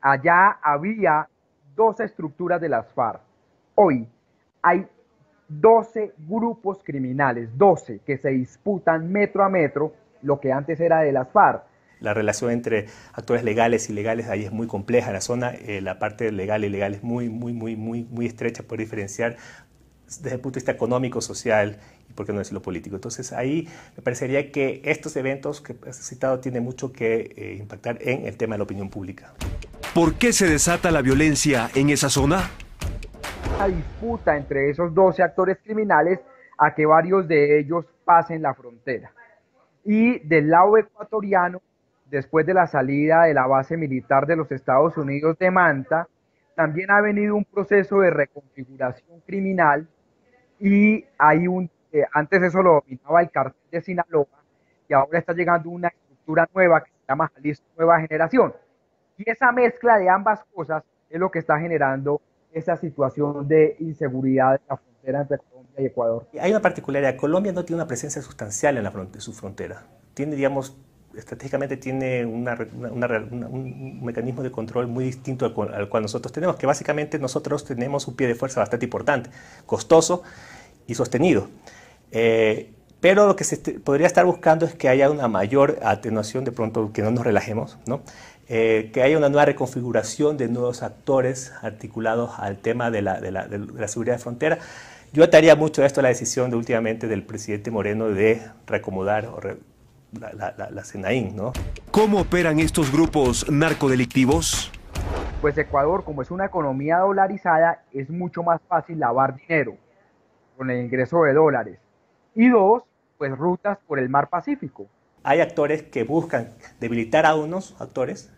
Allá había 12 estructuras de las FARC. Hoy hay 12 grupos criminales, 12 que se disputan metro a metro lo que antes era de las FARC. La relación entre actores legales y ilegales ahí es muy compleja en la zona. La parte legal y ilegal es muy estrecha por diferenciar desde el punto de vista económico, social y por qué no decirlo político. Entonces ahí me parecería que estos eventos que has citado tienen mucho que impactar en el tema de la opinión pública. ¿Por qué se desata la violencia en esa zona? La disputa entre esos 12 actores criminales a que varios de ellos pasen la frontera. Y del lado ecuatoriano, después de la salida de la base militar de los Estados Unidos de Manta, también ha venido un proceso de reconfiguración criminal y hay antes eso lo dominaba el cartel de Sinaloa y ahora está llegando una estructura nueva que se llama Jalisco Nueva Generación. Y esa mezcla de ambas cosas es lo que está generando esa situación de inseguridad en la frontera entre Colombia y Ecuador. Hay una particularidad, Colombia no tiene una presencia sustancial en su frontera. Tiene, digamos, estratégicamente tiene un mecanismo de control muy distinto al cual nosotros tenemos, que básicamente nosotros tenemos un pie de fuerza bastante importante, costoso y sostenido. Pero lo que se podría estar buscando es que haya una mayor atenuación, de pronto que no nos relajemos, ¿no? Que haya una nueva reconfiguración de nuevos actores articulados al tema de la seguridad de frontera. Yo ataría mucho a esto a la decisión últimamente del presidente Moreno de reacomodar la CENAIN, ¿no? ¿Cómo operan estos grupos narcodelictivos? Pues Ecuador, como es una economía dolarizada, es mucho más fácil lavar dinero con el ingreso de dólares. Y dos, pues rutas por el mar Pacífico. Hay actores que buscan debilitar a unos actores,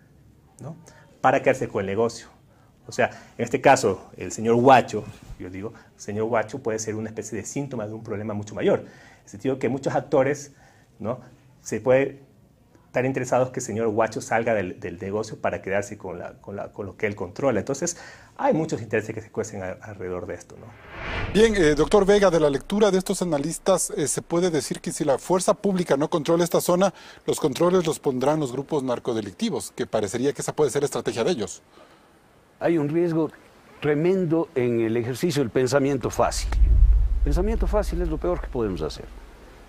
¿no?, para quedarse con el negocio. O sea, en este caso, el señor Guacho, yo digo, el señor Guacho puede ser una especie de síntoma de un problema mucho mayor. En el sentido que muchos actores, ¿no?, se puede estar interesados que el señor Guacho salga del negocio para quedarse con lo que él controla. Entonces, hay muchos intereses que se cuecen alrededor de esto, ¿no? Bien, doctor Vega, de la lectura de estos analistas, se puede decir que si la fuerza pública no controla esta zona, los controles los pondrán los grupos narcodelictivos, que parecería que esa puede ser la estrategia de ellos. Hay un riesgo tremendo en el ejercicio del pensamiento fácil. Pensamiento fácil es lo peor que podemos hacer.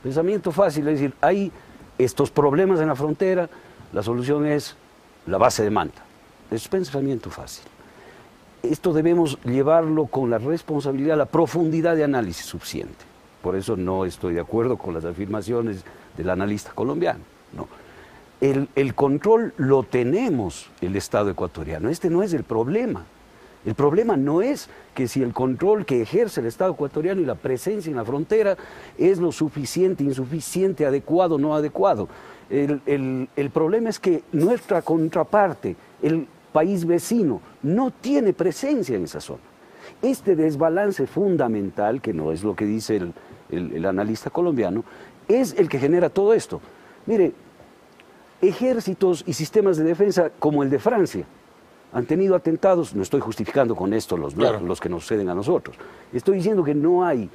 Pensamiento fácil es decir, hay estos problemas en la frontera, la solución es la base de Manta. Es pensamiento fácil. Esto debemos llevarlo con la responsabilidad, la profundidad de análisis suficiente. Por eso no estoy de acuerdo con las afirmaciones del analista colombiano. No. El control lo tenemos el Estado ecuatoriano. Este no es el problema. El problema no es que si el control que ejerce el Estado ecuatoriano y la presencia en la frontera es lo suficiente, insuficiente, adecuado, no adecuado. El problema es que nuestra contraparte, el país vecino, no tiene presencia en esa zona. Este desbalance fundamental, que no es lo que dice el analista colombiano, es el que genera todo esto. Mire, ejércitos y sistemas de defensa como el de Francia han tenido atentados, no estoy justificando con esto los que nos suceden a nosotros, estoy diciendo que no hay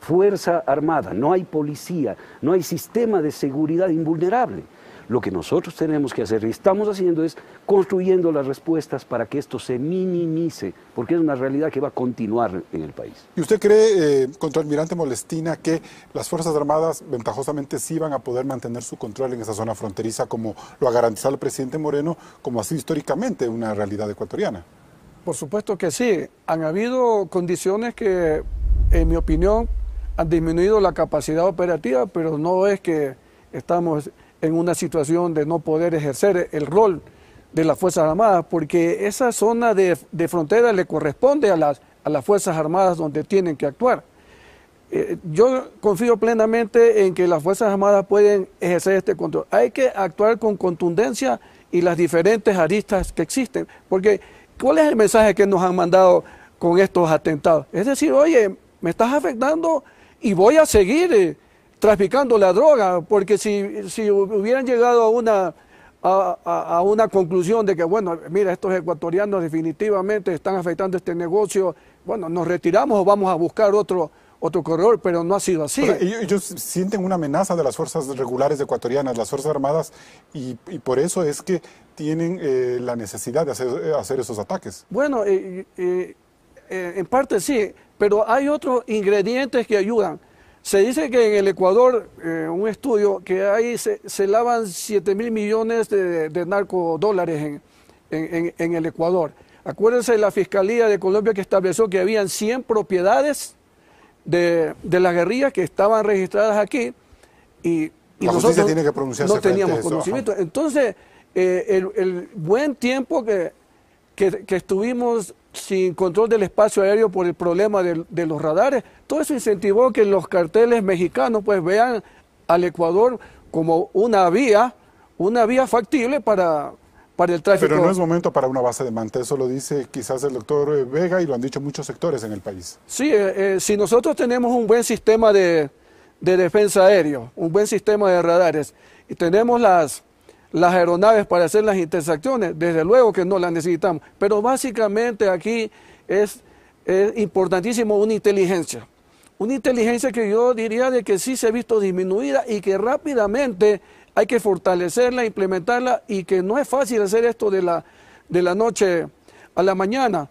fuerza armada, no hay policía, no hay sistema de seguridad invulnerable. Lo que nosotros tenemos que hacer y estamos haciendo es construyendo las respuestas para que esto se minimice, porque es una realidad que va a continuar en el país. ¿Y usted cree, contraalmirante Molestina, que las Fuerzas Armadas ventajosamente sí van a poder mantener su control en esa zona fronteriza como lo ha garantizado el presidente Moreno, como ha sido históricamente una realidad ecuatoriana? Por supuesto que sí. Han habido condiciones que, en mi opinión, han disminuido la capacidad operativa, pero no es que estamos en una situación de no poder ejercer el rol de las Fuerzas Armadas, porque esa zona de frontera le corresponde a las Fuerzas Armadas donde tienen que actuar. Yo confío plenamente en que las Fuerzas Armadas pueden ejercer este control. Hay que actuar con contundencia y las diferentes aristas que existen, porque ¿cuál es el mensaje que nos han mandado con estos atentados? Es decir, oye, me estás afectando y voy a seguir traficando la droga, porque si hubieran llegado a una conclusión de que, bueno, mira, estos ecuatorianos definitivamente están afectando este negocio, bueno, nos retiramos o vamos a buscar otro corredor, pero no ha sido así. O sea, ellos sienten una amenaza de las fuerzas regulares ecuatorianas, las Fuerzas Armadas, y por eso es que tienen la necesidad de hacer esos ataques. Bueno, en parte sí, pero hay otros ingredientes que ayudan. Se dice que en el Ecuador, un estudio, que ahí se lavan 7.000 millones de narcodólares en el Ecuador. Acuérdense de la Fiscalía de Colombia que estableció que habían 100 propiedades de la guerrilla que estaban registradas aquí y nosotros tiene que pronunciarse no teníamos eso, conocimiento. ajá. Entonces, el buen tiempo que estuvimos sin control del espacio aéreo por el problema de los radares, todo eso incentivó que los carteles mexicanos pues vean al Ecuador como una vía factible para el tráfico. Pero no es momento para una base de manta, eso lo dice quizás el doctor Vega y lo han dicho muchos sectores en el país. Sí, si nosotros tenemos un buen sistema de defensa aéreo, un buen sistema de radares y tenemos las aeronaves para hacer las intersecciones, desde luego que no las necesitamos, pero básicamente aquí es importantísimo una inteligencia que yo diría de que sí se ha visto disminuida y que rápidamente hay que fortalecerla, implementarla y que no es fácil hacer esto de la noche a la mañana.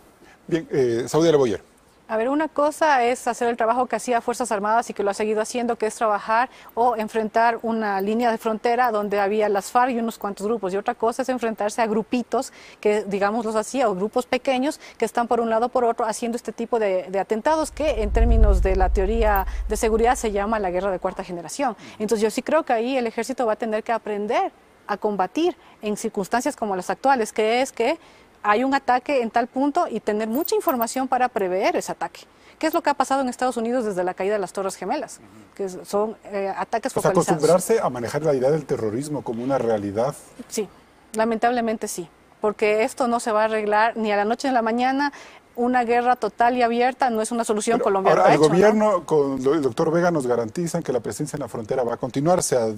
Bien, Saudia Leboyer. A ver, una cosa es hacer el trabajo que hacía Fuerzas Armadas y que lo ha seguido haciendo, que es trabajar o enfrentar una línea de frontera donde había las FARC y unos cuantos grupos. Y otra cosa es enfrentarse a grupitos que, digámoslos así, o grupos pequeños que están por un lado o por otro haciendo este tipo de atentados que en términos de la teoría de seguridad se llama la guerra de cuarta generación. Entonces yo sí creo que ahí el ejército va a tener que aprender a combatir en circunstancias como las actuales, que es que hay un ataque en tal punto y tener mucha información para prever ese ataque. ¿Qué es lo que ha pasado en Estados Unidos desde la caída de las Torres Gemelas? Que son ataques focalizados. Acostumbrarse a manejar la idea del terrorismo como una realidad. Sí, lamentablemente sí, porque esto no se va a arreglar ni a la noche ni a la mañana. Una guerra total y abierta no es una solución. Pero Colombia ahora, lo ha el hecho, gobierno, ¿no? con el doctor Vega, nos garantizan que la presencia en la frontera va a continuar. Se ha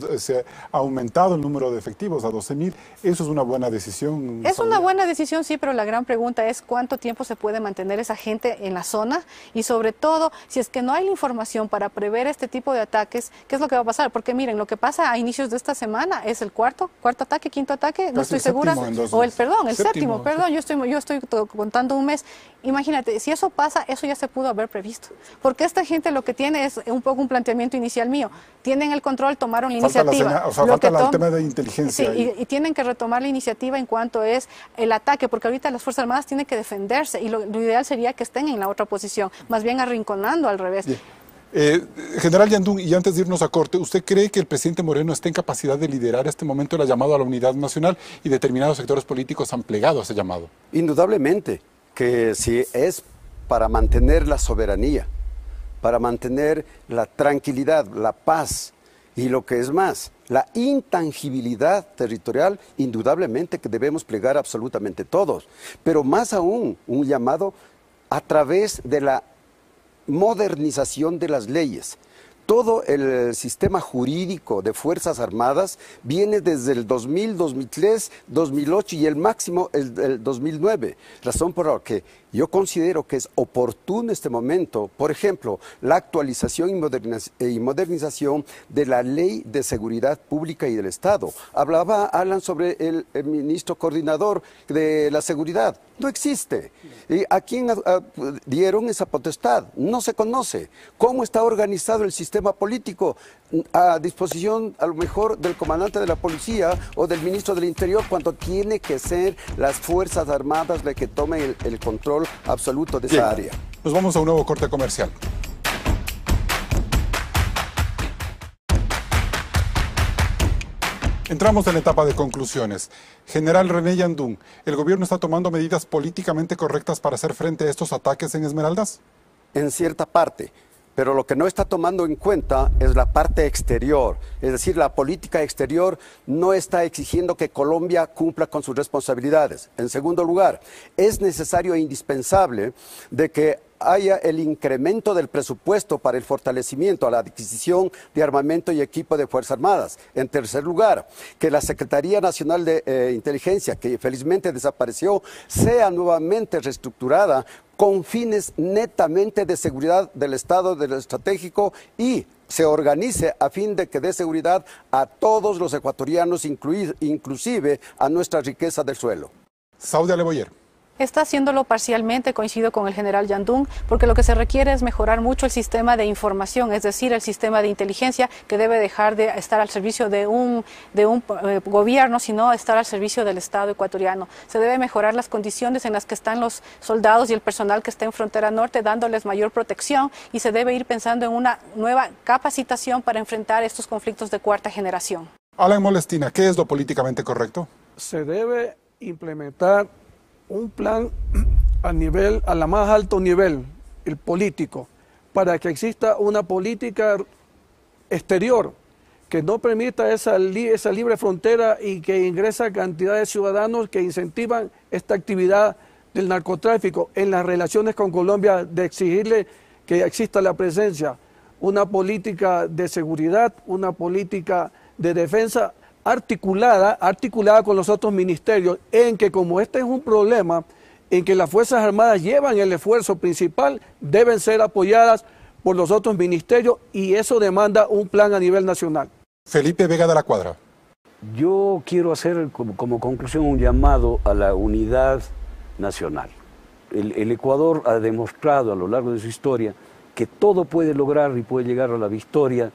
aumentado el número de efectivos a 12.000. Eso es una buena decisión. Es una buena decisión, sí, pero la gran pregunta es cuánto tiempo se puede mantener esa gente en la zona y sobre todo, si es que no hay la información para prever este tipo de ataques, ¿qué es lo que va a pasar? Porque miren, lo que pasa a inicios de esta semana es el cuarto ataque, quinto ataque, no estoy segura. O el séptimo, yo estoy contando un mes. Imagínate, si eso pasa, eso ya se pudo haber previsto. Porque esta gente lo que tiene es un poco un planteamiento inicial mío. Tienen el control, tomaron la iniciativa. Falta el tema de inteligencia. Sí, y tienen que retomar la iniciativa en cuanto es el ataque, porque ahorita las Fuerzas Armadas tienen que defenderse y lo ideal sería que estén en la otra posición, más bien arrinconando al revés. General Yandún, y antes de irnos a corte, ¿usted cree que el presidente Moreno está en capacidad de liderar este momento el llamado a la unidad nacional y determinados sectores políticos han plegado a ese llamado? Indudablemente que si es para mantener la soberanía, para mantener la tranquilidad, la paz y lo que es más, la intangibilidad territorial, indudablemente que debemos plegar absolutamente todos, pero más aún un llamado a través de la modernización de las leyes, todo el sistema jurídico de Fuerzas Armadas viene desde el 2000, 2003, 2008 y el máximo el 2009. Razón por la que yo considero que es oportuno este momento, por ejemplo, la actualización y modernización de la Ley de Seguridad Pública y del Estado. Hablaba Alan sobre el ministro coordinador de la seguridad. No existe. ¿Y a quién dieron esa potestad? No se conoce. ¿Cómo está organizado el sistema político? A disposición, a lo mejor, del comandante de la policía o del ministro del Interior, cuando tiene que ser las Fuerzas Armadas las que tomen el control absoluto de esa área. Nos vamos a un nuevo corte comercial. Entramos en la etapa de conclusiones. General René Yandún, ¿el gobierno está tomando medidas políticamente correctas para hacer frente a estos ataques en Esmeraldas? En cierta parte, pero lo que no está tomando en cuenta es la parte exterior. Es decir, la política exterior no está exigiendo que Colombia cumpla con sus responsabilidades. En segundo lugar, es necesario e indispensable de que haya el incremento del presupuesto para el fortalecimiento a la adquisición de armamento y equipo de Fuerzas Armadas. En tercer lugar, que la Secretaría Nacional de Inteligencia, que felizmente desapareció, sea nuevamente reestructurada con fines netamente de seguridad del Estado, del estratégico, y se organice a fin de que dé seguridad a todos los ecuatorianos, inclusive a nuestra riqueza del suelo. Saudia Leboyer. Está haciéndolo parcialmente, coincido con el general Yandún, porque lo que se requiere es mejorar mucho el sistema de información, es decir, el sistema de inteligencia, que debe dejar de estar al servicio de un gobierno, sino estar al servicio del Estado ecuatoriano. Se debe mejorar las condiciones en las que están los soldados y el personal que está en frontera norte, dándoles mayor protección, y se debe ir pensando en una nueva capacitación para enfrentar estos conflictos de cuarta generación. Alan Molestina, ¿qué es lo políticamente correcto? Se debe implementar un plan a la más alto nivel, el político, para que exista una política exterior que no permita esa libre frontera y que ingresa cantidad de ciudadanos que incentivan esta actividad del narcotráfico en las relaciones con Colombia, de exigirle que exista la presencia, una política de seguridad, una política de defensa articulada con los otros ministerios, en que como este es un problema, en que las Fuerzas Armadas llevan el esfuerzo principal, deben ser apoyadas por los otros ministerios, y eso demanda un plan a nivel nacional. Felipe Vega de la Cuadra. Yo quiero hacer como conclusión un llamado a la unidad nacional. El Ecuador ha demostrado a lo largo de su historia que todo puede lograr y puede llegar a la victoria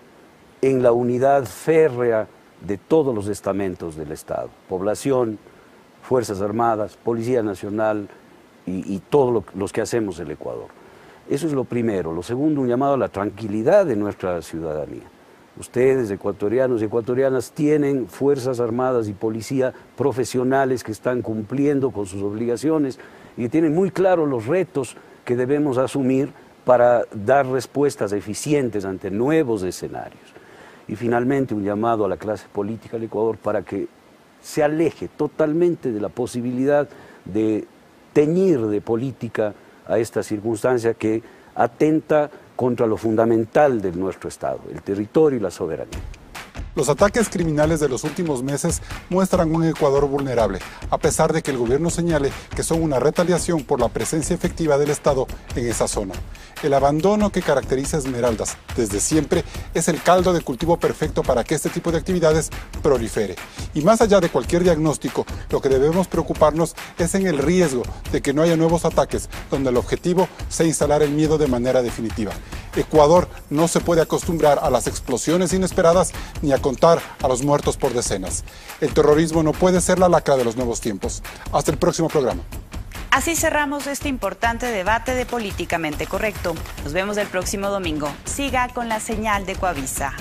en la unidad férrea de todos los estamentos del Estado, población, Fuerzas Armadas, Policía Nacional y todos los que hacemos el Ecuador. Eso es lo primero. Lo segundo, un llamado a la tranquilidad de nuestra ciudadanía. Ustedes, ecuatorianos y ecuatorianas, tienen Fuerzas Armadas y Policía profesionales que están cumpliendo con sus obligaciones y que tienen muy claros los retos que debemos asumir para dar respuestas eficientes ante nuevos escenarios. Y finalmente un llamado a la clase política del Ecuador para que se aleje totalmente de la posibilidad de teñir de política a esta circunstancia que atenta contra lo fundamental de nuestro Estado, el territorio y la soberanía. Los ataques criminales de los últimos meses muestran un Ecuador vulnerable, a pesar de que el gobierno señale que son una retaliación por la presencia efectiva del Estado en esa zona. El abandono que caracteriza a Esmeraldas desde siempre es el caldo de cultivo perfecto para que este tipo de actividades prolifere. Y más allá de cualquier diagnóstico, lo que debemos preocuparnos es en el riesgo de que no haya nuevos ataques, donde el objetivo sea instalar el miedo de manera definitiva. Ecuador no se puede acostumbrar a las explosiones inesperadas ni a contar a los muertos por decenas. El terrorismo no puede ser la lacra de los nuevos tiempos. Hasta el próximo programa. Así cerramos este importante debate de Políticamente Correcto. Nos vemos el próximo domingo. Siga con la señal de Coavisa.